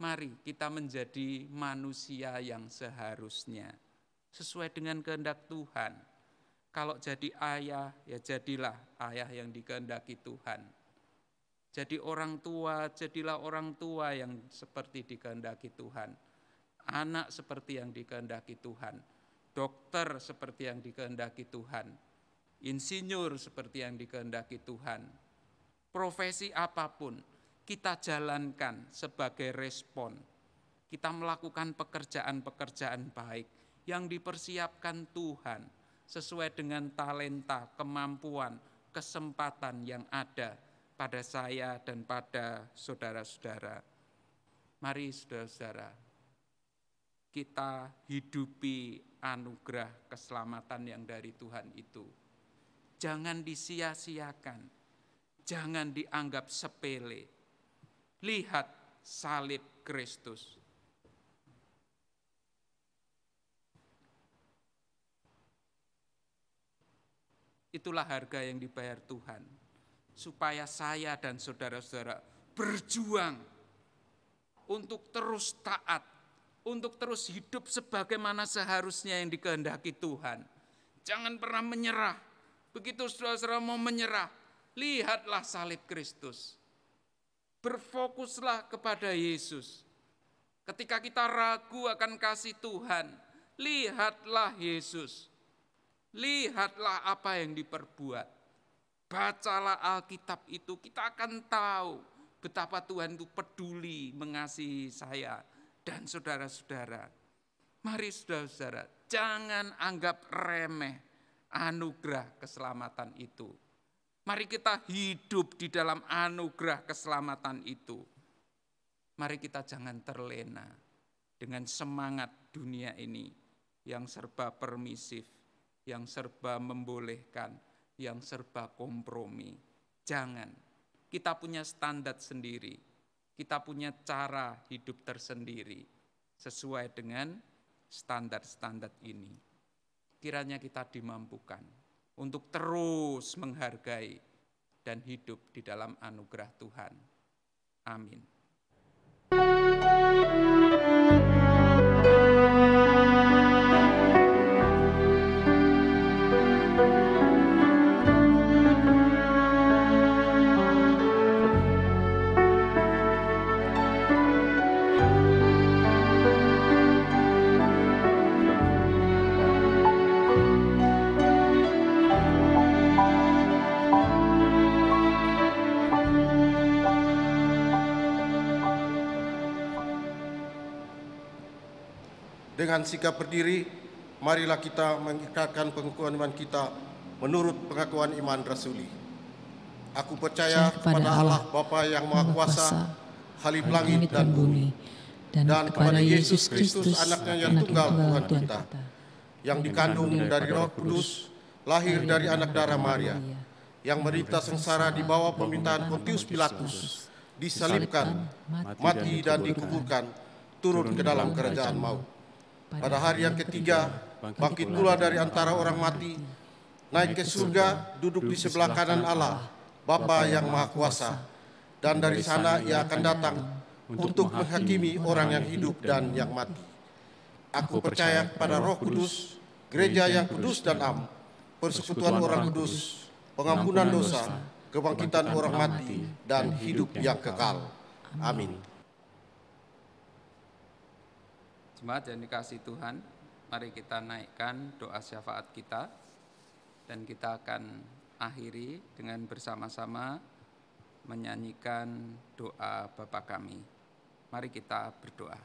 mari kita menjadi manusia yang seharusnya, sesuai dengan kehendak Tuhan. Kalau jadi ayah, ya jadilah ayah yang dikehendaki Tuhan. Jadi orang tua, jadilah orang tua yang seperti dikehendaki Tuhan. Anak seperti yang dikehendaki Tuhan. Dokter seperti yang dikehendaki Tuhan. Insinyur seperti yang dikehendaki Tuhan. Profesi apapun kita jalankan sebagai respon. Kita melakukan pekerjaan-pekerjaan baik yang dipersiapkan Tuhan sesuai dengan talenta, kemampuan, kesempatan yang ada pada saya dan pada saudara-saudara. Mari saudara-saudara, kita hidupi anugerah keselamatan yang dari Tuhan itu. Jangan disia-siakan, jangan dianggap sepele. Lihat salib Kristus. Itulah harga yang dibayar Tuhan, supaya saya dan saudara-saudara berjuang untuk terus taat, untuk terus hidup sebagaimana seharusnya yang dikehendaki Tuhan. Jangan pernah menyerah. Begitu saudara-saudara mau menyerah, lihatlah salib Kristus. Berfokuslah kepada Yesus. Ketika kita ragu akan kasih Tuhan, lihatlah Yesus. Lihatlah apa yang diperbuat. Bacalah Alkitab itu, kita akan tahu betapa Tuhan itu peduli mengasihi saya dan saudara-saudara. Mari saudara-saudara, jangan anggap remeh anugerah keselamatan itu. Mari kita hidup di dalam anugerah keselamatan itu. Mari kita jangan terlena dengan semangat dunia ini yang serba permisif, yang serba membolehkan, yang serba kompromi. Jangan. Kita punya standar sendiri. Kita punya cara hidup tersendiri sesuai dengan standar-standar ini. Kiranya kita dimampukan untuk terus menghargai dan hidup di dalam anugerah Tuhan. Amin. Dengan sikap berdiri, marilah kita mengikrarkan pengakuan iman kita menurut pengakuan iman rasuli. Aku percaya kepada Allah Bapa yang Maha Kuasa, Khalif langit dan bumi, dan kepada Yesus Kristus anaknya yang tunggal Tuhan kita, yang dikandung dari Roh Kudus, lahir dari anak darah Maria, yang menderita sengsara di bawah pemerintahan Pontius Pilatus, disalibkan, mati dan dikuburkan, turun ke dalam kerajaan maut. Pada hari yang ketiga, bangkit pula dari antara orang mati, naik ke surga, duduk di sebelah kanan Allah, Bapa yang Maha Kuasa, dan dari sana Ia akan datang untuk menghakimi orang yang hidup dan yang mati. Aku percaya kepada Roh Kudus, gereja yang kudus dan am, persekutuan orang kudus, pengampunan dosa, kebangkitan orang mati, dan hidup yang kekal. Amin. Jemaat yang dikasihi Tuhan, mari kita naikkan doa syafaat kita dan kita akan akhiri dengan bersama-sama menyanyikan doa Bapa kami. Mari kita berdoa.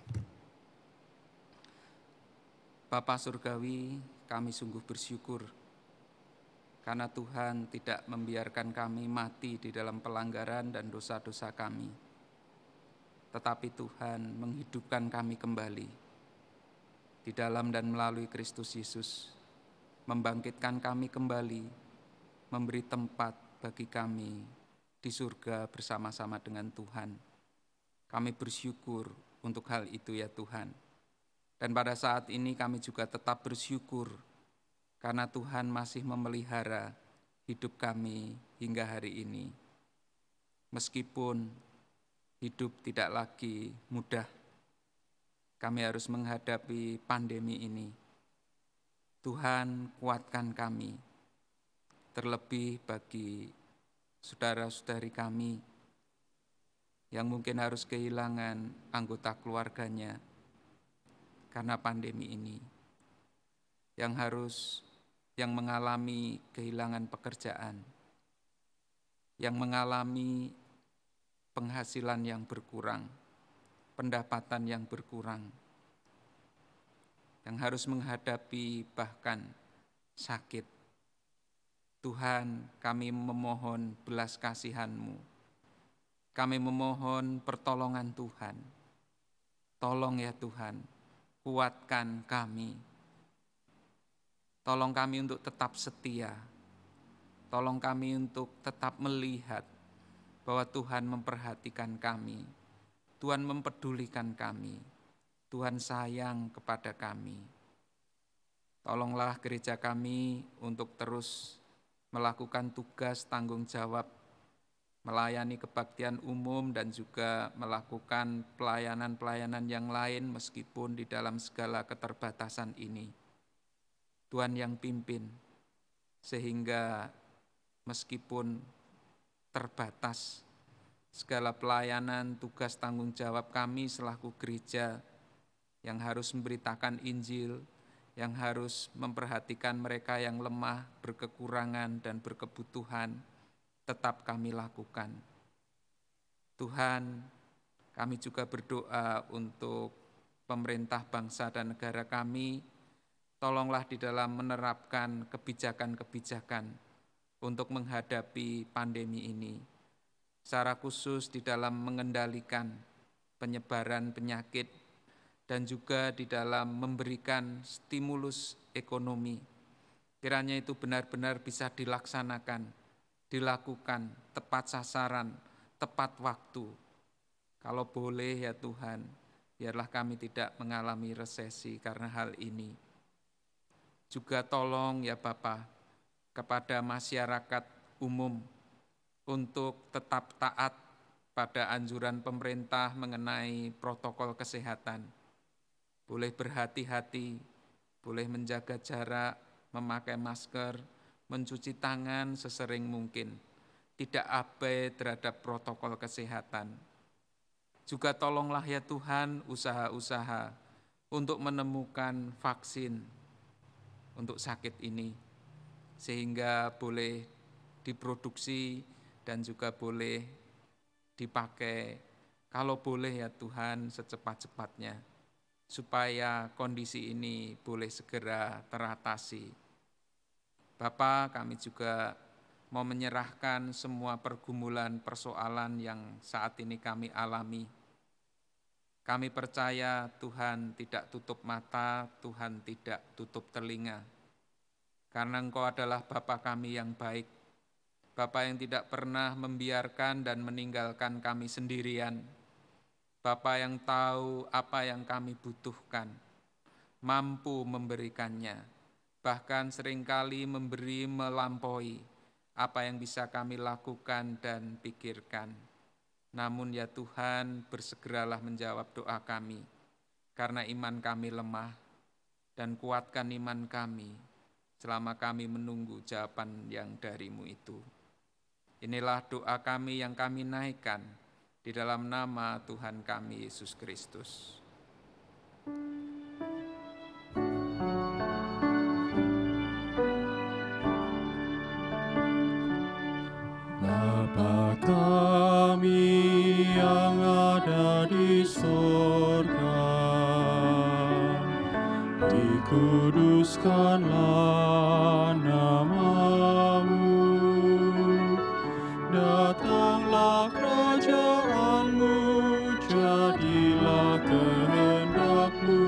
Bapa Surgawi, kami sungguh bersyukur karena Tuhan tidak membiarkan kami mati di dalam pelanggaran dan dosa-dosa kami. Tetapi Tuhan menghidupkan kami kembali di dalam dan melalui Kristus Yesus, membangkitkan kami kembali, memberi tempat bagi kami di surga bersama-sama dengan Tuhan. Kami bersyukur untuk hal itu ya Tuhan. Dan pada saat ini kami juga tetap bersyukur karena Tuhan masih memelihara hidup kami hingga hari ini. Meskipun hidup tidak lagi mudah, kami harus menghadapi pandemi ini. Tuhan kuatkan kami, terlebih bagi saudara-saudari kami yang mungkin harus kehilangan anggota keluarganya karena pandemi ini, yang mengalami kehilangan pekerjaan, yang mengalami penghasilan yang berkurang, pendapatan yang berkurang, yang harus menghadapi bahkan sakit. Tuhan, kami memohon belas kasihan-Mu. Kami memohon pertolongan Tuhan. Tolong ya Tuhan, kuatkan kami. Tolong kami untuk tetap setia. Tolong kami untuk tetap melihat bahwa Tuhan memperhatikan kami. Tuhan mempedulikan kami. Tuhan sayang kepada kami. Tolonglah gereja kami untuk terus melakukan tugas tanggung jawab, melayani kebaktian umum dan juga melakukan pelayanan-pelayanan yang lain meskipun di dalam segala keterbatasan ini. Tuhan yang pimpin, sehingga meskipun terbatas segala pelayanan, tugas tanggung jawab kami selaku gereja yang harus memberitakan Injil, yang harus memperhatikan mereka yang lemah, berkekurangan, dan berkebutuhan, tetap kami lakukan. Tuhan, kami juga berdoa untuk pemerintah bangsa dan negara kami, tolonglah di dalam menerapkan kebijakan-kebijakan untuk menghadapi pandemi ini, secara khusus di dalam mengendalikan penyebaran penyakit dan juga di dalam memberikan stimulus ekonomi. Kiranya itu benar-benar bisa dilaksanakan, dilakukan tepat sasaran, tepat waktu. Kalau boleh ya Tuhan, biarlah kami tidak mengalami resesi karena hal ini. Juga tolong ya Bapa kepada masyarakat umum untuk tetap taat pada anjuran pemerintah mengenai protokol kesehatan. Boleh berhati-hati, boleh menjaga jarak, memakai masker, mencuci tangan sesering mungkin, tidak abai terhadap protokol kesehatan. Juga tolonglah ya Tuhan usaha-usaha untuk menemukan vaksin untuk sakit ini, sehingga boleh diproduksi dan juga boleh dipakai, kalau boleh ya Tuhan secepat-cepatnya, supaya kondisi ini boleh segera teratasi. Bapa, kami juga mau menyerahkan semua pergumulan persoalan yang saat ini kami alami. Kami percaya Tuhan tidak tutup mata, Tuhan tidak tutup telinga. Karena Engkau adalah Bapa kami yang baik, Bapa yang tidak pernah membiarkan dan meninggalkan kami sendirian. Bapa yang tahu apa yang kami butuhkan, mampu memberikannya, bahkan seringkali memberi melampaui apa yang bisa kami lakukan dan pikirkan. Namun ya Tuhan, bersegeralah menjawab doa kami, karena iman kami lemah, dan kuatkan iman kami selama kami menunggu jawaban yang dari-Mu itu. Inilah doa kami yang kami naikkan di dalam nama Tuhan kami Yesus Kristus. Bapa kami yang ada di surga, dikuduskanlah nama-Mu, datanglah kerajaan-Mu, jadilah kehendak-Mu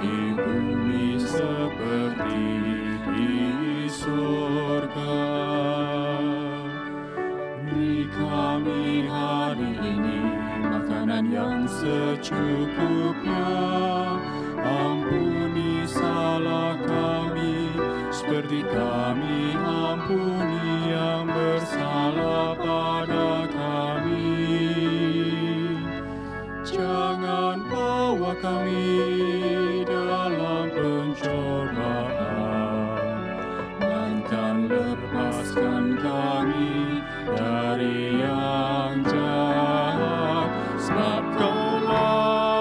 di bumi seperti di surga. Beri kami hari ini makanan yang secukupnya, ampuni salah kami seperti kami ampuni yang bersalah pada kami. Jangan bawa kami dalam pencobaan, melainkan lepaskan kami dari yang jahat, sebab Kaulah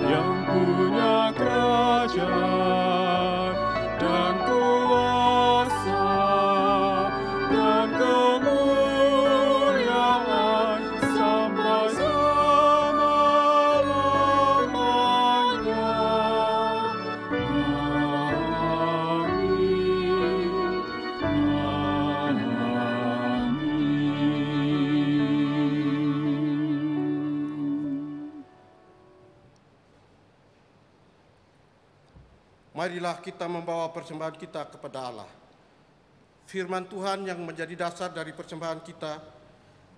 yang punya kerajaan dan kuasa dan kemuliaan sampai selama-lamanya. Marilah kita membawa persembahan kita kepada Allah. Firman Tuhan yang menjadi dasar dari persembahan kita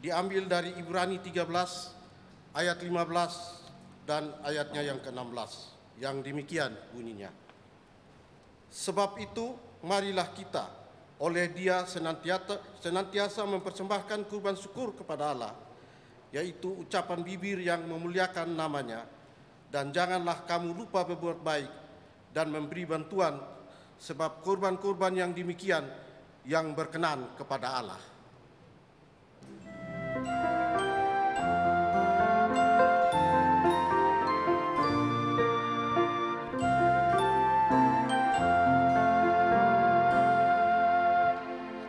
diambil dari Ibrani 13 ayat 15 dan ayatnya yang ke-16, yang demikian bunyinya. Sebab itu marilah kita oleh Dia senantiasa mempersembahkan kurban syukur kepada Allah, yaitu ucapan bibir yang memuliakan nama-Nya, dan janganlah kamu lupa berbuat baik dan memberi bantuan sebab kurban-kurban yang demikian yang berkenan kepada Allah.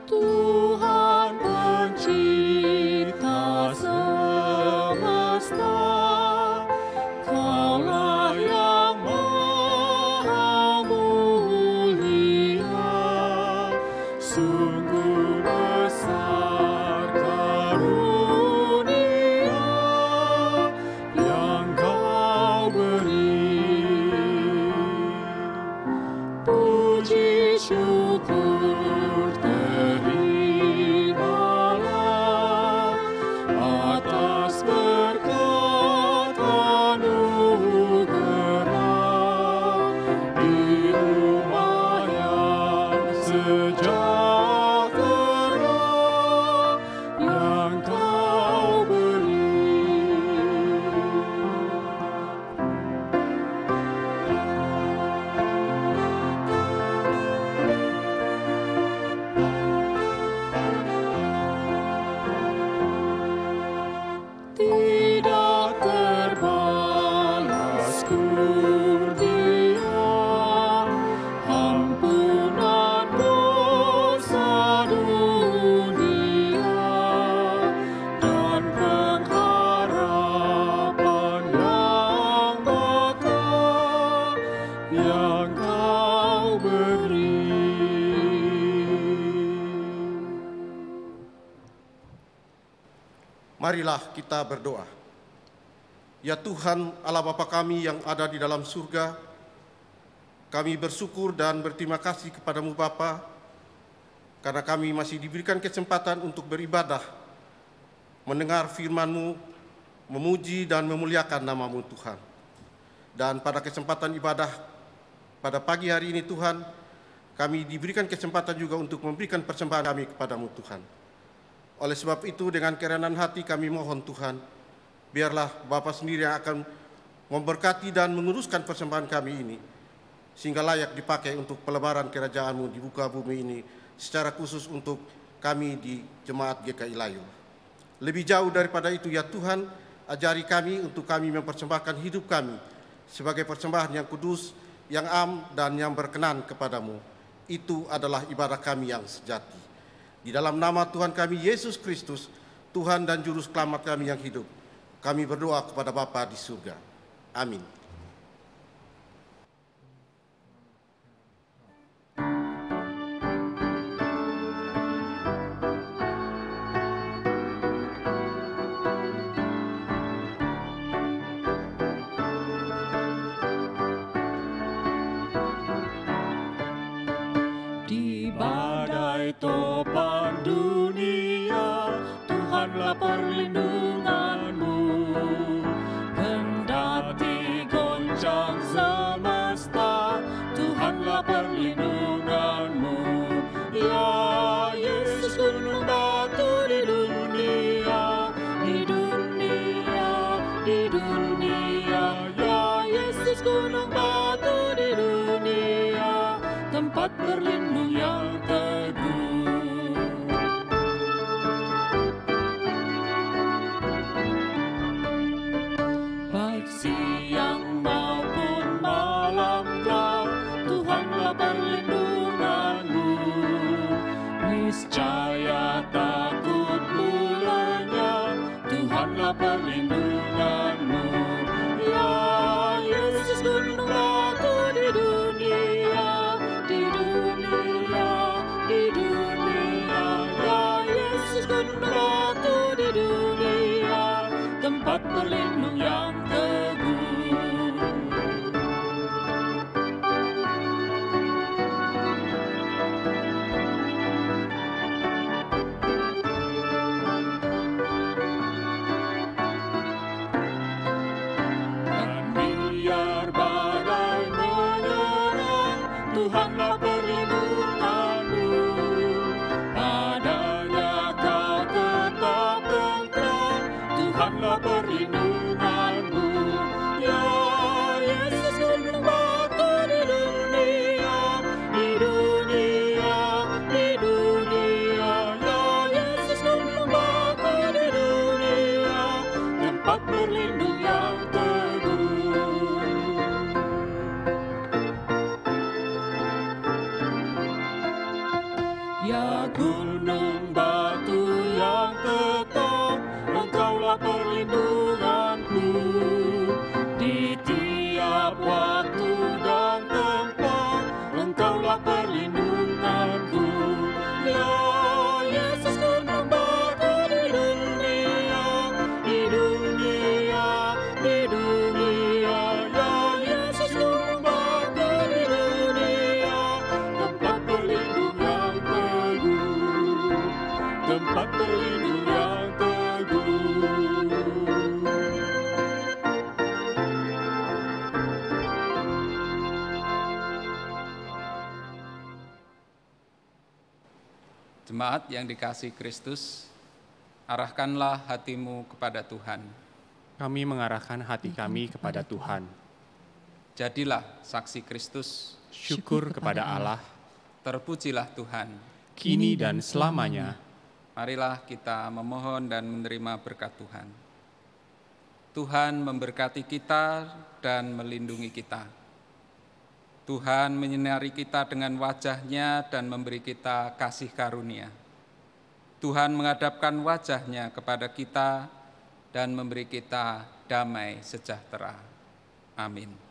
Tuhan pencipta semesta, Kaulah yang maha mulia, sungguh besar karunia yang Kau beri. Puji syukur terimalah atas berkat anugerah di rumah yang sejahtera yang Kau beri. Tidak terbalas kurnia, ampunan dosa dunia, dan pengharapan yang kekal yang Kau beri. Marilah kita berdoa. Ya Tuhan Allah Bapa kami yang ada di dalam surga, kami bersyukur dan berterima kasih kepadamu Bapa, karena kami masih diberikan kesempatan untuk beribadah, mendengar firman-Mu, memuji dan memuliakan nama-Mu Tuhan. Dan pada kesempatan ibadah pada pagi hari ini Tuhan, kami diberikan kesempatan juga untuk memberikan persembahan kami kepadamu Tuhan. Oleh sebab itu dengan kerenan hati kami mohon Tuhan, biarlah Bapa sendiri yang akan memberkati dan meneruskan persembahan kami ini, sehingga layak dipakai untuk pelebaran kerajaan-Mu di muka bumi ini, secara khusus untuk kami di Jemaat GKI Layu. Lebih jauh daripada itu ya Tuhan, ajari kami untuk kami mempersembahkan hidup kami sebagai persembahan yang kudus, yang am dan yang berkenan kepadamu. Itu adalah ibadah kami yang sejati. Di dalam nama Tuhan kami Yesus Kristus, Tuhan dan Juru Selamat kami yang hidup, kami berdoa kepada Bapa di surga. Amin. Di badai topan dunia, Tuhanlah perlindunganmu. Kendati goncang semesta, Tuhanlah perlindunganmu. Ya Yesus gunung batu di dunia, di dunia, di dunia. Ya Yesus gunung batu di dunia, tempat berlindung yang teguh. Baik siang maupun malam kau, Tuhanlah perlindunganmu. Niscaya takutmu lenyap, Tuhanlah perlindunganmu. Ya Yesus gunung batu di dunia, di dunia, di dunia. Ya Yesus gunung batu di dunia, tempat berlindung yang teguh. Dan biar badai menyerang, Tuhanlah perlindunganmu. Padanya kau tetap tentram, Tuhanlah perlindunganmu. Ya gunung batu yang tetap, Engkaulah perlindunganku. Di tiap waktu dan tempat, Engkaulah perlindunganku. Ya Yesus, gunung batu di dunia, di dunia, di dunia. Ya Yesus, gunung batu di dunia, tempat berlindung yang teguh, tempat berlindung yang teguh. Jemaat yang dikasihi Kristus, arahkanlah hatimu kepada Tuhan. Kami mengarahkan hati kami kepada Tuhan. Jadilah saksi Kristus, Syukur kepada Allah, terpujilah Tuhan. kini dan selamanya. Marilah kita memohon dan menerima berkat Tuhan. Tuhan memberkati kita dan melindungi kita. Tuhan menyinari kita dengan wajah-Nya dan memberi kita kasih karunia. Tuhan menghadapkan wajah-Nya kepada kita dan memberi kita damai sejahtera. Amin.